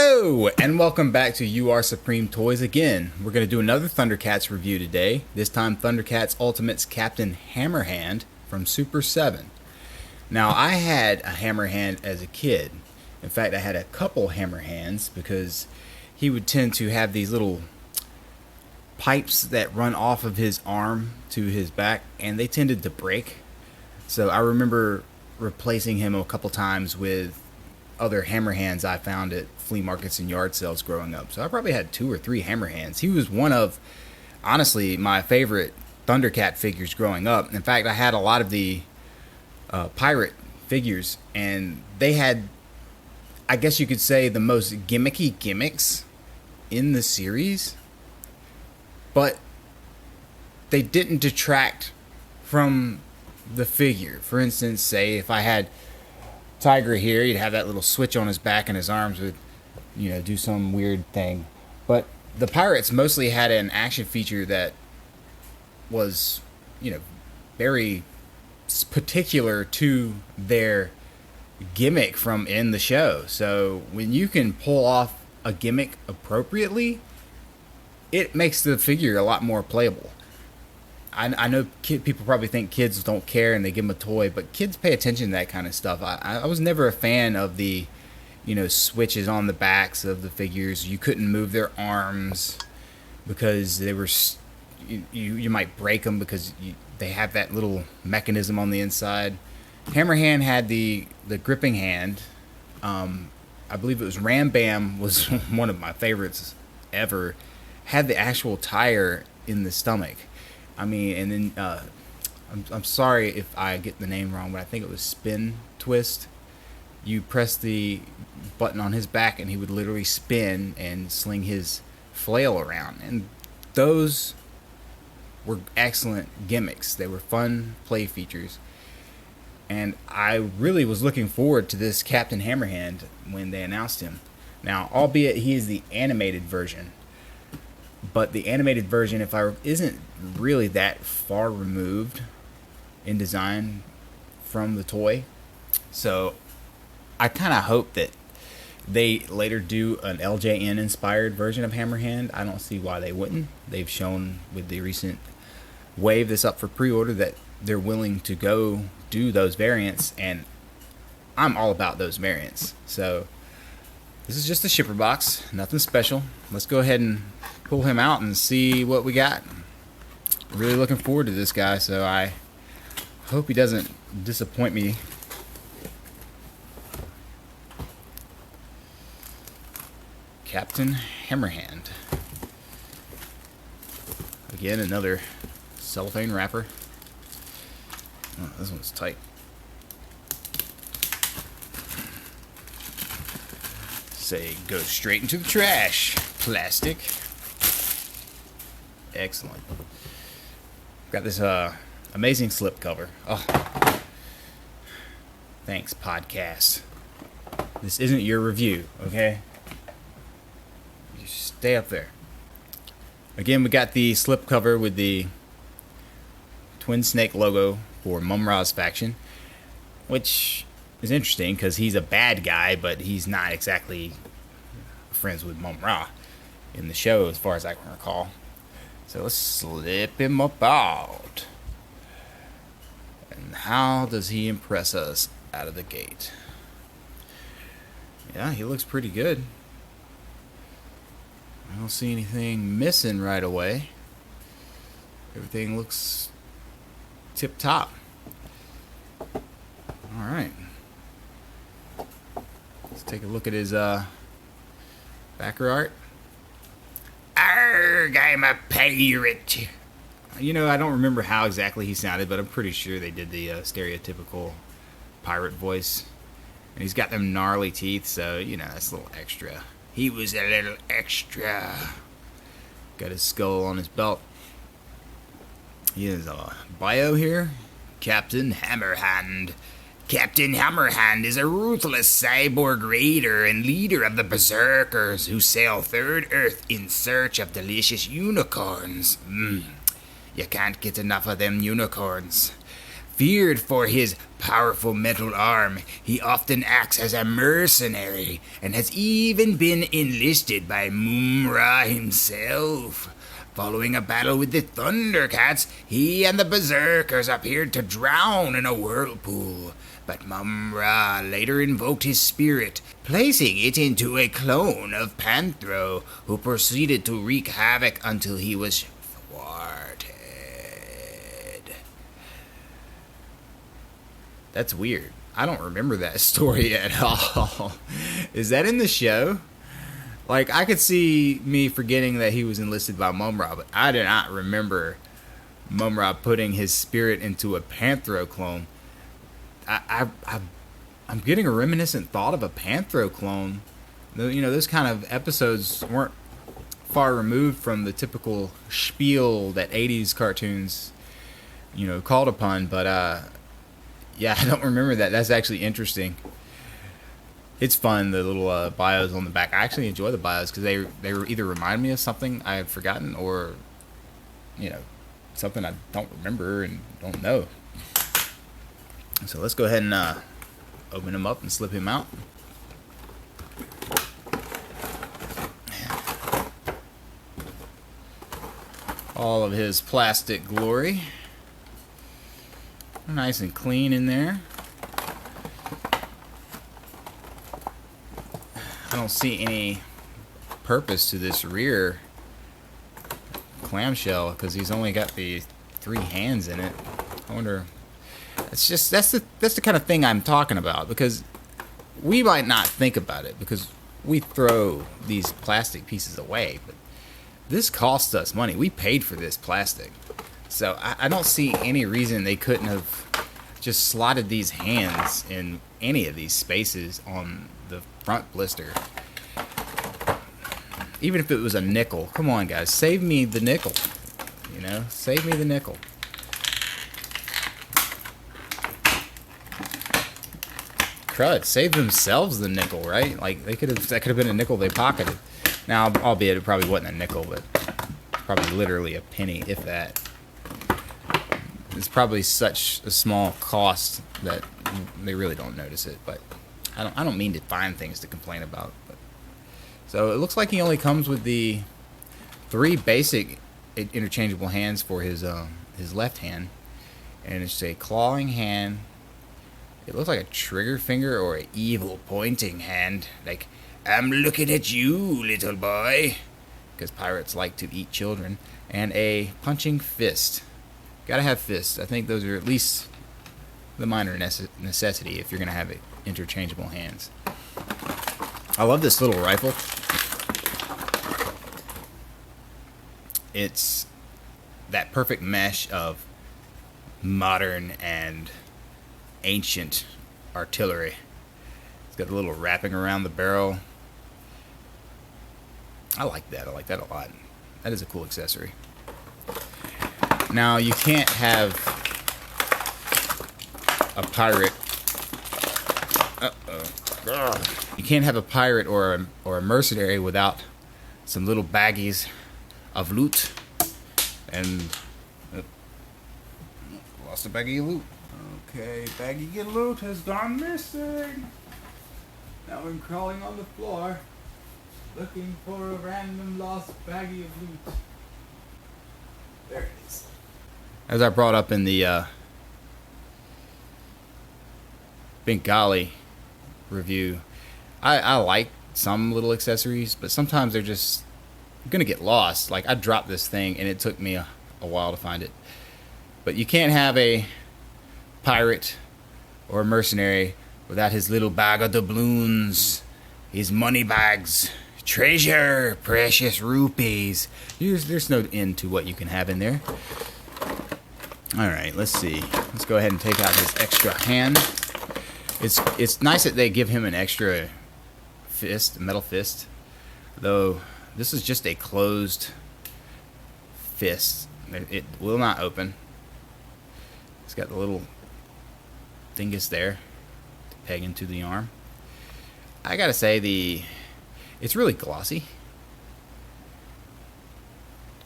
Hello, and welcome back to You Are Supreme Toys again. We're going to do another Thundercats review today. This time Thundercats Ultimates Captain Hammerhand from Super7. Now, I had a Hammerhand as a kid. In fact, I had a couple Hammerhands because he would tend to have these little pipes that run off of his arm to his back, and they tended to break. So I remember replacing him a couple times with other Hammerhands I found at flea markets and yard sales growing up. So I probably had 2 or 3 Hammerhands. He was one of, honestly, my favorite Thundercat figures growing up. In fact, I had a lot of the pirate figures, and they had, I guess you could say, the most gimmicky gimmicks in the series, but they didn't detract from the figure. For instance, say if I had Tiger here, he'd have that little switch on his back and his arms would, do some weird thing. But the pirates mostly had an action feature that was, very particular to their gimmick from in the show. So when you can pull off a gimmick appropriately, it makes the figure a lot more playable. I know people probably think kids don't care and they give them a toy, but kids pay attention to that kind of stuff. I was never a fan of the, switches on the backs of the figures. You couldn't move their arms because they were, you might break them because they have that little mechanism on the inside. Hammerhand had the gripping hand. I believe it was Ram Bam was one of my favorites ever. Had the actual tire in the stomach. And then I'm sorry if I get the name wrong, but I think it was Spin Twist. You press the button on his back and he would literally spin and sling his flail around. And those were excellent gimmicks. They were fun play features. And I really was looking forward to this Captain Hammerhand when they announced him. Now, albeit he is the animated version, but the animated version, isn't really that far removed in design from the toy. So I kind of hope that they later do an LJN inspired version of Hammerhand. I don't see why they wouldn't. They've shown with the recent wave that's up for pre-order that they're willing to go do those variants, and I'm all about those variants. So this is just a shipper box, nothing special. Let's go ahead and pull him out and see what we got. Really looking forward to this guy, so I hope he doesn't disappoint me. Captain Hammerhand. Again, another cellophane wrapper. Oh, this one's tight. Say, go straight into the trash. Plastic. Excellent. Got this amazing slipcover. Oh, thanks, podcast. This isn't your review, okay? You stay up there. Again, we got the slipcover with the Twin Snake logo for Mum-Ra's faction, which is interesting because he's a bad guy, but he's not exactly friends with Mum-Ra in the show, as far as I can recall. So let's slip him up out. And how does he impress us out of the gate? Yeah, he looks pretty good. I don't see anything missing right away. Everything looks tip-top. Alright. Let's take a look at his backer art. Arrgh, I'm a pirate. I don't remember how exactly he sounded, but I'm pretty sure they did the stereotypical pirate voice. And he's got them gnarly teeth, so, that's a little extra. He was a little extra. Got his skull on his belt. He has a bio here. Captain Hammerhand. Captain Hammerhand is a ruthless cyborg raider and leader of the Berserkers who sail Third Earth in search of delicious unicorns. You can't get enough of them unicorns. Feared for his powerful metal arm, he often acts as a mercenary and has even been enlisted by Mumra himself. Following a battle with the Thundercats, he and the Berserkers appeared to drown in a whirlpool. But Mumra later invoked his spirit, placing it into a clone of Panthro, who proceeded to wreak havoc until he was thwarted. That's weird. I don't remember that story at all. Is that in the show? Like, I could see me forgetting that he was enlisted by Mumra, but I did not remember Mumra putting his spirit into a Panthro clone. I'm getting a reminiscent thought of a Panthro clone. You know, those kind of episodes weren't far removed from the typical spiel that 80s cartoons, you know, called upon. But, yeah, I don't remember that. That's actually interesting. It's fun, the little bios on the back. I actually enjoy the bios because they either remind me of something I've forgotten or, you know, something I don't remember and don't know. So let's go ahead and open him up and slip him out. All of his plastic glory. Nice and clean in there. I don't see any purpose to this rear clamshell because he's only got the 3 hands in it. I wonder. That's the kind of thing I'm talking about, because we might not think about it because we throw these plastic pieces away, but this cost us money. We paid for this plastic, so I don't see any reason they couldn't have just slotted these hands in any of these spaces on the front blister. Even if it was a nickel. Come on, guys, save me the nickel. You know, save me the nickel. Crud, save themselves the nickel, right? Like that could have been a nickel they pocketed. Now, albeit it probably wasn't a nickel, but probably literally a penny, if that. It's probably such a small cost that they really don't notice it. But I don't mean to find things to complain about. But so it looks like he only comes with the 3 basic interchangeable hands for his left hand, and it's a clawing hand. It looks like a trigger finger or an evil pointing hand, like, I'm looking at you, little boy, because pirates like to eat children, and a punching fist. Gotta have fists. I think those are at least the minor necessity if you're gonna have interchangeable hands. I love this little rifle. It's that perfect mesh of modern and ancient artillery. It's got a little wrapping around the barrel. I like that. I like that a lot. That is a cool accessory. Now, you can't have a pirate. You can't have a pirate or a mercenary without some little baggies of loot. And lost a baggie of loot. Okay, baggie of loot has gone missing. Now I'm crawling on the floor, looking for a random lost baggie of loot. There it is. As I brought up in the Bengali review, I like some little accessories, but sometimes they're just gonna get lost. Like, I dropped this thing and it took me a while to find it. But you can't have a pirate or a mercenary without his little bag of doubloons, his money bags, treasure, precious rupees. There's no end to what you can have in there. Alright, let's see. Let's go ahead and take out his extra hand. It's nice that they give him an extra fist, metal fist. Though this is just a closed fist. It will not open. It's got the little dingus there to peg into the arm. I gotta say, it's really glossy.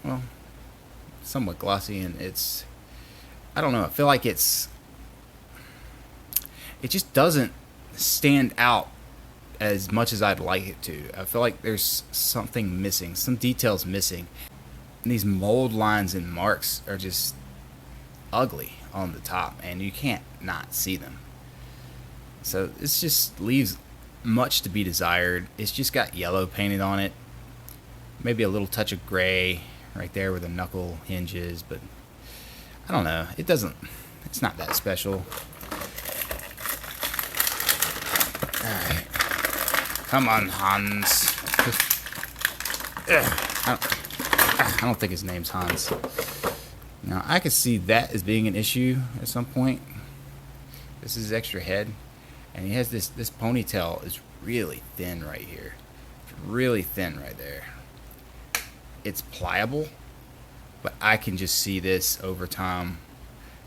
Well, somewhat glossy, and I don't know, I feel like it's it just doesn't stand out as much as I'd like it to. I feel like there's something missing, some details missing. And these mold lines and marks are just ugly on the top, and you can't not see them. So this just leaves much to be desired. It's just got yellow painted on it, maybe a little touch of gray right there where the knuckle hinge is, but I don't know. It's not that special. Alright. Come on, Hans. I don't think his name's Hans. Now, I could see that as being an issue at some point. This is his extra head. And he has this ponytail is really thin right here. It's really thin right there. It's pliable, but I can just see this over time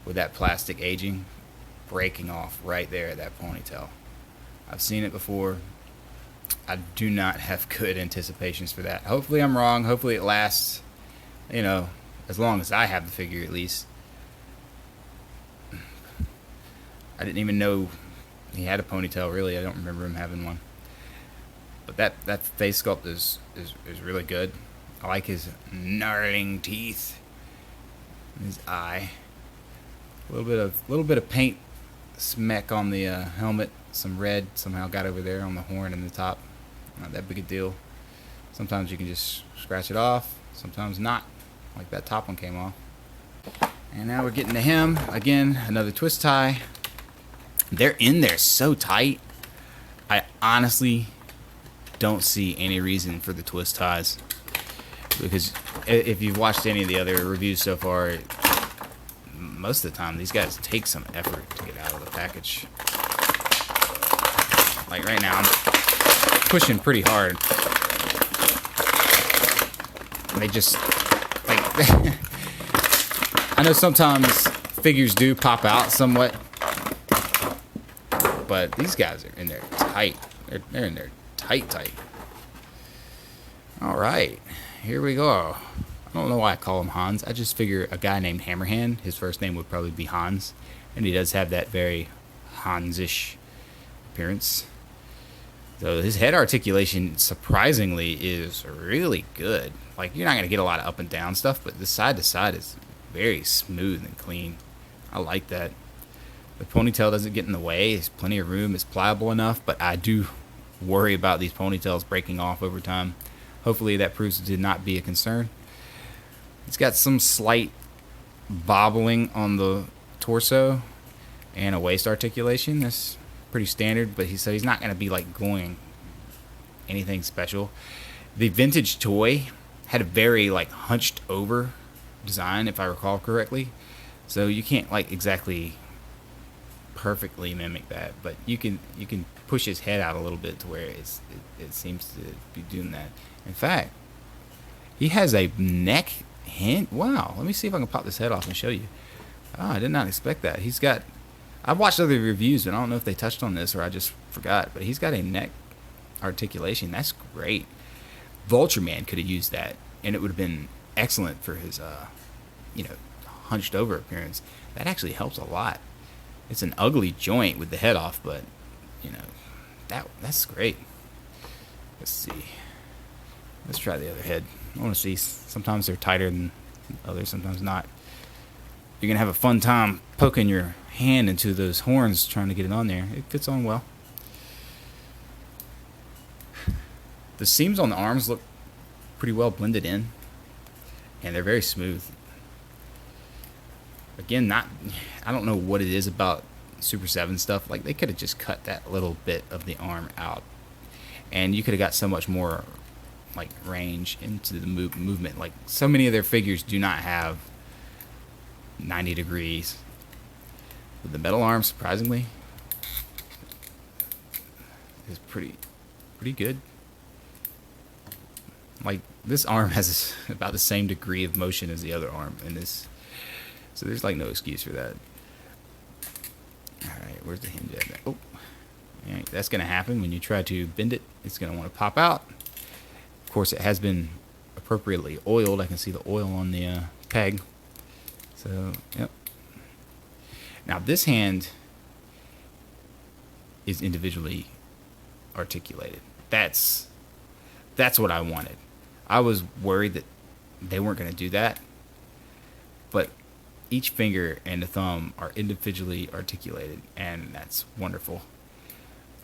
with that plastic aging breaking off right there at that ponytail. I've seen it before. I do not have good anticipations for that. Hopefully I'm wrong. Hopefully it lasts, you know, as long as I have the figure at least. I didn't even know he had a ponytail, really. I don't remember him having one. But that face sculpt is really good. I like his gnarling teeth. His eye. A little bit of paint smeck on the helmet. Some red somehow got over there on the horn and the top. Not that big a deal. Sometimes you can just scratch it off. Sometimes not. Like that top one came off. And now we're getting to him. Again, another twist tie. They're in there so tight. I honestly don't see any reason for the twist ties. Because if you've watched any of the other reviews so far, most of the time these guys take some effort to get out of the package. Like right now, I'm pushing pretty hard. And they just, like, I know sometimes figures do pop out somewhat, but these guys are in there tight. They're in there tight. All right, here we go. I don't know why I call him Hans. I just figure a guy named Hammerhand, his first name would probably be Hans, and he does have that very Hans-ish appearance. So his head articulation, surprisingly, is really good. Like, you're not going to get a lot of up and down stuff, but the side to side is very smooth and clean. I like that. The ponytail doesn't get in the way. There's plenty of room. It's pliable enough, but I do worry about these ponytails breaking off over time. Hopefully that proves to not be a concern. It's got some slight bobbling on the torso and a waist articulation. That's pretty standard, but he's not going to be like going anything special. The vintage toy had a very like hunched over design, if I recall correctly, so you can't like exactly perfectly mimic that, but you can push his head out a little bit to where it seems to be doing that. In fact, he has a neck hint. Wow, let me see if I can pop this head off and show you. Oh, I did not expect that. He's got, I've watched other reviews, but I don't know if they touched on this or I just forgot, but he's got a neck articulation. That's great. Vulture Man could have used that, and it would have been excellent for his, hunched over appearance. That actually helps a lot. It's an ugly joint with the head off, but, that's great. Let's see. Let's try the other head. I want to see. Sometimes they're tighter than others, sometimes not. You're going to have a fun time poking your hand into those horns trying to get it on there. It fits on well. The seams on the arms look pretty well blended in, and they're very smooth. Again, I don't know what it is about Super 7 stuff. Like, they could have just cut that little bit of the arm out, and you could have got so much more like range into the movement. Like, so many of their figures do not have 90 degrees. But the metal arm, surprisingly, is pretty good. Like, this arm has about the same degree of motion as the other arm in this, so there's like no excuse for that. Alright, where's the hinge at? Oh, alright, that's going to happen when you try to bend it. It's going to want to pop out. Of course, it has been appropriately oiled. I can see the oil on the peg. So, yep. Now, this hand is individually articulated. That's what I wanted. I was worried that they weren't going to do that, but each finger and the thumb are individually articulated, and that's wonderful.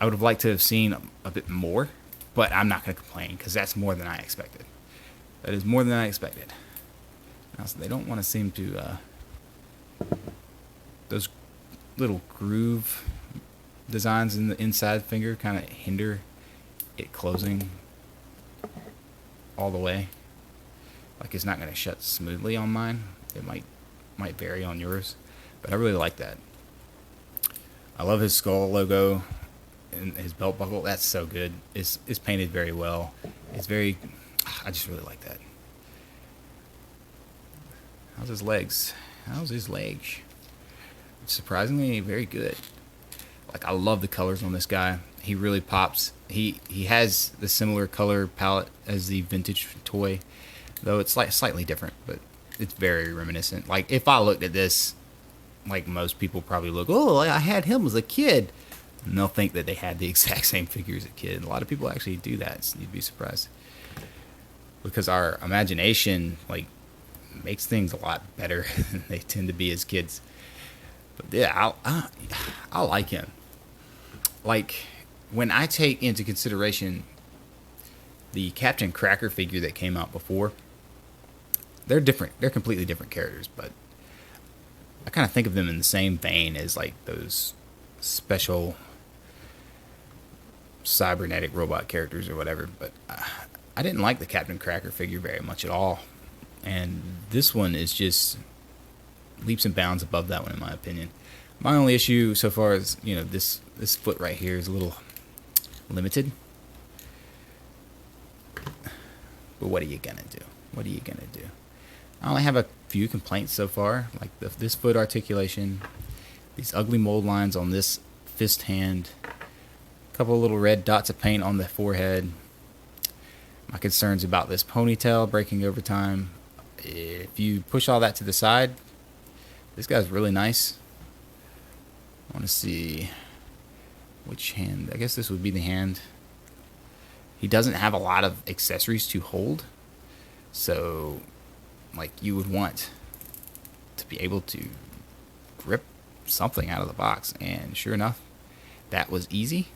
I would have liked to have seen a bit more, but I'm not going to complain because that's more than I expected. That is more than I expected. Now, so they don't want to seem to those little groove designs in the inside finger kind of hinder it closing all the way. Like it's not going to shut smoothly on mine. It might vary on yours, but I really like that. I love his skull logo and his belt buckle. That's so good. It's painted very well. It's very, I just really like that. How's his legs? Surprisingly very good. Like I love the colors on this guy. He really pops. He has the similar color palette as the vintage toy, though it's like slightly different, but it's very reminiscent. Like if I looked at this, like most people probably look, oh, I had him as a kid, and they'll think that they had the exact same figure as a kid. A lot of people actually do that, so you'd be surprised, because our imagination like makes things a lot better than they tend to be as kids. But yeah, I like him. Like when I take into consideration the Captain Cracker figure that came out before, they're different. They're completely different characters, but I kind of think of them in the same vein as like those special cybernetic robot characters or whatever. But I didn't like the Captain Cracker figure very much at all, and this one is just leaps and bounds above that one in my opinion. My only issue so far is, you know, this foot right here is a little limited. But what are you gonna do? What are you gonna do? I only have a few complaints so far, like this foot articulation, these ugly mold lines on this fist hand, a couple of little red dots of paint on the forehead. My concerns about this ponytail breaking over time. If you push all that to the side, this guy's really nice. I want to see which hand. I guess this would be the hand. He doesn't have a lot of accessories to hold, so like you would want to be able to grip something out of the box, and sure enough, that was easy.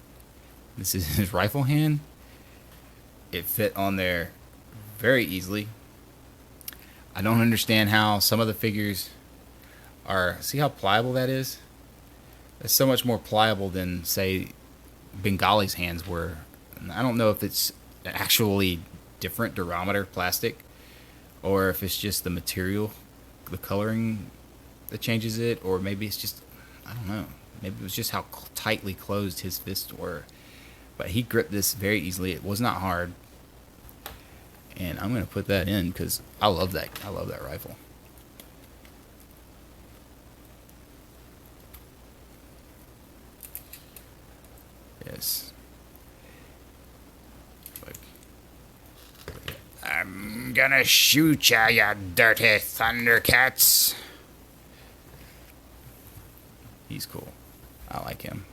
This is his rifle hand. It fit on there very easily. I don't understand how some of the figures are, see how pliable that is? That's so much more pliable than, say, Bengali's hands were. I don't know if it's actually different durometer plastic, or if it's just the material, the coloring that changes it, or maybe it's just, I don't know. Maybe it was just how tightly closed his fists were. But he gripped this very easily. It was not hard. And I'm going to put that in because I love that. I love that rifle. Yes. I'm gonna shoot ya, you dirty Thundercats. He's cool. I like him.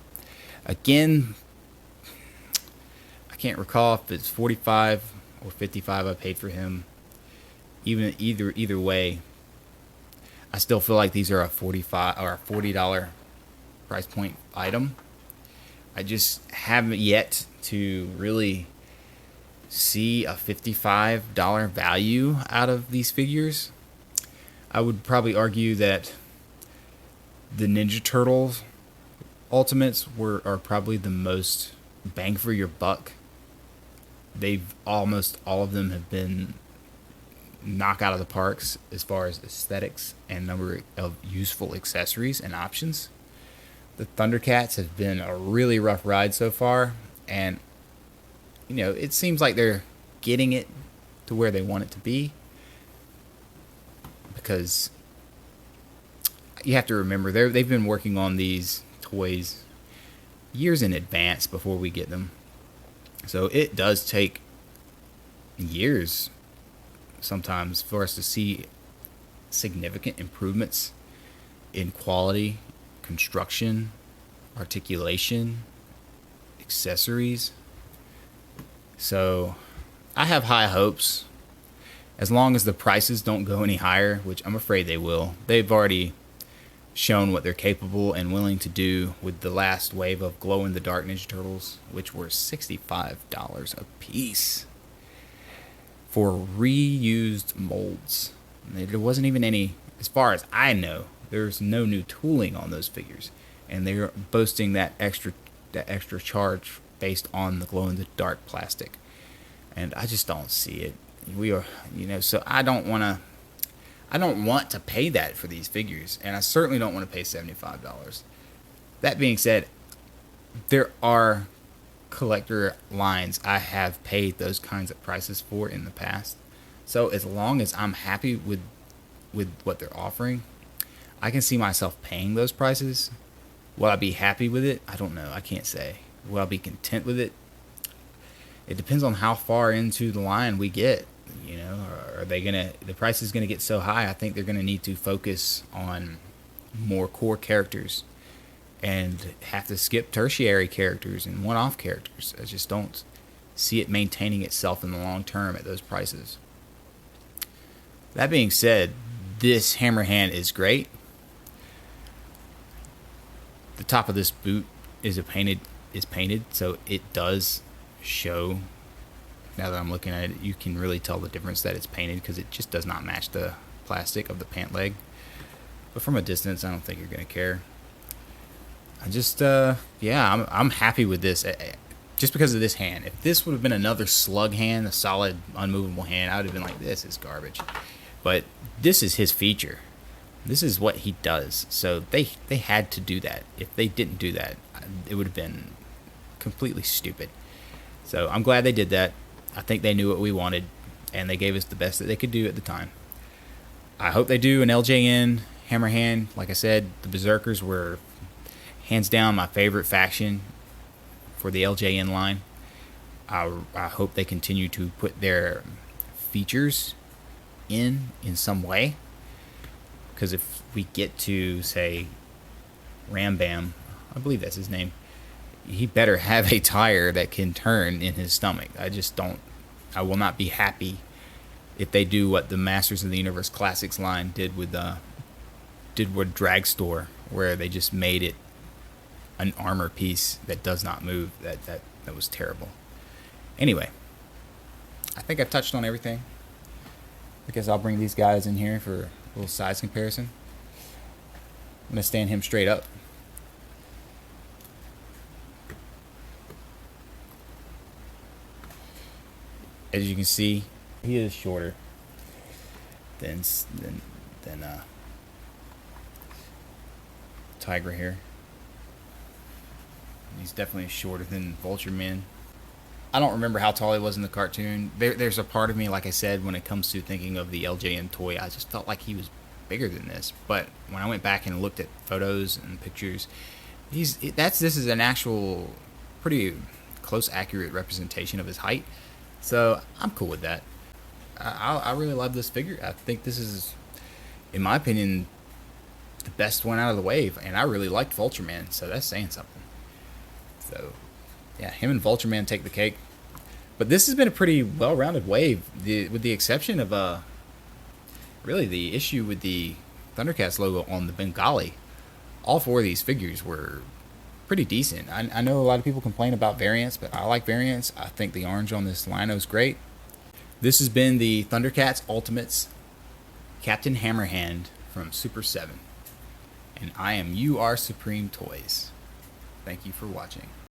Again, I can't recall if it's 45 or 55 I paid for him. Either way, I still feel like these are a $40 price point item. I just haven't yet to really see a $55 value out of these figures. I would probably argue that the Ninja Turtles Ultimates are probably the most bang for your buck. They've almost all of them have been knock out of the parks as far as aesthetics and number of useful accessories and options. The Thundercats have been a really rough ride so far, and you know, it seems like they're getting it to where they want it to be, because you have to remember they've been working on these toys years in advance before we get them. So it does take years sometimes for us to see significant improvements in quality, construction, articulation, accessories. So I have high hopes, as long as the prices don't go any higher, which I'm afraid they will. They've already shown what they're capable and willing to do with the last wave of glow-in-the-dark Ninja Turtles, which were $65 a piece for reused molds. There wasn't even any, as far as I know, there's no new tooling on those figures, and they're boasting that extra charge based on the glow-in-the-dark plastic, and I just don't see it. We are, so I don't want to pay that for these figures, and I certainly don't want to pay $75. That being said, there are collector lines I have paid those kinds of prices for in the past. So as long as I'm happy with what they're offering, I can see myself paying those prices. Will I be happy with it? I don't know. I can't say. Will I be content with it? It depends on how far into the line we get. Are they the price is gonna get so high? I think they're gonna need to focus on more core characters and have to skip tertiary characters and one-off characters. I just don't see it maintaining itself in the long term at those prices. That being said, this Hammerhand is great. The top of this boot is painted, so it does show. Now that I'm looking at it, you can really tell the difference that it's painted, because it just does not match the plastic of the pant leg. But from a distance, I don't think you're gonna care. I just, I'm happy with this, just because of this hand. If this would have been another slug hand, a solid, unmovable hand, I would have been like, this is garbage. But this is his feature. This is what he does. So they had to do that. If they didn't do that, it would have been completely stupid. So I'm glad they did that. I think they knew what we wanted, and they gave us the best that they could do at the time. I hope they do an LJN Hammerhand. Like I said, the Berserkers were hands down my favorite faction for the LJN line. I hope they continue to put their features in some way, because if we get to, say, Rambam, I believe that's his name, he better have a tire that can turn in his stomach. I will not be happy if they do what the Masters of the Universe Classics line did with Dragstore, where they just made it an armor piece that does not move. That was terrible. Anyway, I think I've touched on everything. I guess I'll bring these guys in here for a little size comparison. I'm going to stand him straight up. As you can see, he is shorter than Tiger here. He's definitely shorter than Vulture Man. I don't remember how tall he was in the cartoon. There's a part of me, like I said, when it comes to thinking of the LJN toy, I just felt like he was bigger than this. But when I went back and looked at photos and pictures, this is an actual pretty close, accurate representation of his height. So I'm cool with that. I really love this figure. I think this is, in my opinion, the best one out of the wave, and I really liked Vulture Man, so that's saying something. So yeah, him and Vulture Man take the cake. But this has been a pretty well-rounded wave, with the exception of really the issue with the Thundercats logo on the Bengali. All four of these figures were pretty decent. I know a lot of people complain about variants, but I like variants. I think the orange on this lino is great. This has been the Thundercats Ultimates Captain Hammerhand from Super7. And I am UR Supreme Toys. Thank you for watching.